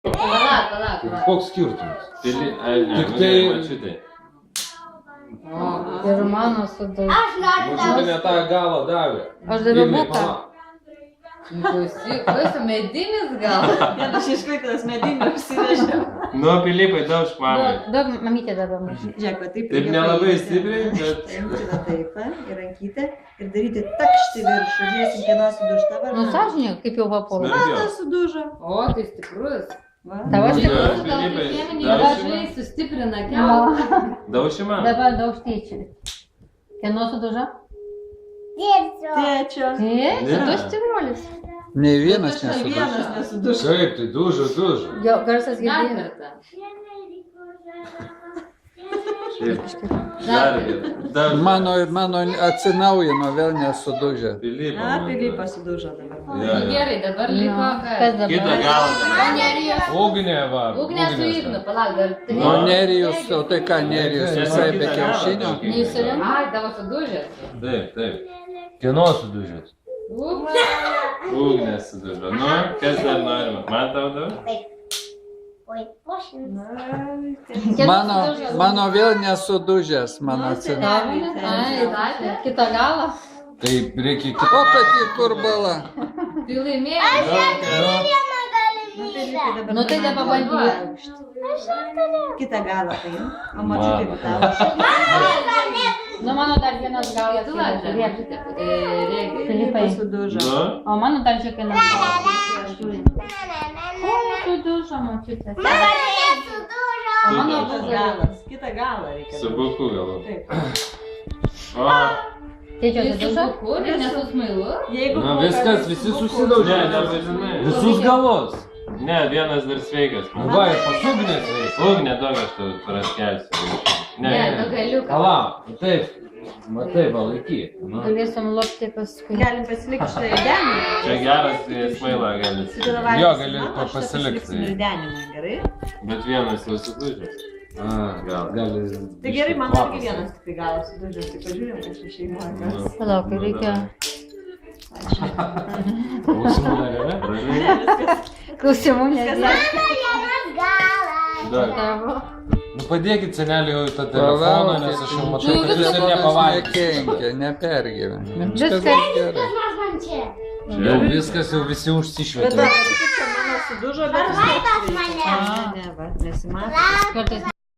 Palauk. Koks skirtumas? Tik tai... mačiutė. Ir mano sudaužė. Mačiutė ne tą galą davė. Aš daviau Vilniui, buką. palauk. Klausyk, medinis gal? Aš iš Klaipėdos medinių užsivežiau. Nu, Filipai, dauž mamai. Daug mamytė dabar mažai. Žiūrėk, va taip Taip nelabai stipriai, bet... Imti va taip, va, į rankytę ir daryti takšti viršų. Žiūrėsim, kieno sudužta varna. Nu, sąžininkai, kaip jau papuola. Mano sudužo. O, tai stiprus. Va. Tavo Nu, stiprus. Filipai, Dabar dauž žinai, sustiprina kelią. dauž mamai. Dabar daug tyčiai. Kieno sudauža? Tėčio. Tu stipruolis. Nei vienas Nei nesudužo. vienas nesudužo. Taip, tai dužo. Jo, garsas Dar girdėjo. kartą. Dar Mano atsinaujino, vėl nesudužė. Filipai. Na, Filipas sudužo dabar. Jo, Nu, jo. gerai, dabar liko Kas kas? Kitą dabar? galą dabar. Nerijos. Ugnė, va. Ugnė su Ignu, palauk, dar. O Nerijus, o tai ką Nerijus, visai be kiaušinio? Neįsirinko? Ai, tavo sudužęs. Taip. Kieno sudužęs? Ugnės sudužo. Nu, kas dar norima? Man tau daug? Mano vėl nesudužęs, mano atsinaujino. Ai, kitą galą. Tai reikia O kitą. kad į kur bala. Tai laimėjai. Nu tai nepabandyk. Kitą galą tai. O mačiutė tavo. Nu mano dar vienas galas. Tu yra, dar žiūrėk. Regi. Filipai. Sudužo. Nu, O mano dar čia vienas galas. O, sudužo močiutė. O mano Kitas buvo galas. Kitą galą reikia. su buku galu. Taip. O, Tėčio Tai su sudužo? buku, ne su smailu. Jeigu Na buvo viskas, kas visi buku- susidaužė. ne, nevažinai. Visus galus. Ne, vienas dar sveikas. Va, ir pas ugnės reikia. Ugnė daug aš tau praskelsiu. Ne, nu galiu ką. Palauk, taip. Matai, palaikyk. Nu. Galėsim lopti paskui. Galim pasilikti šitą denį. Čia geras smailą gali. Jo, gali pasilikti. Denimui, gerai? Bet vienas jau sudužęs. Gali. Tai gerai, man irgi vienas tik tai galas sudužęs. Tai pažiūrėjom, kad čia šeimoje kas. Palauk, reikia. Klausimų dar yra? Klausimų nedėjo. Dar. Tavo. Nu padėkit senelį jau į tą telefoną, nes aš jau matau, kad jūs ir nepavalgėte. Nekenkia, nepergyvena. Viskas. gerai. Jau viskas, jau visi Bet užsišvietė. dabar čia mano sudužo, bet jis toks sveikas. Ne, va, nesimato. Kartais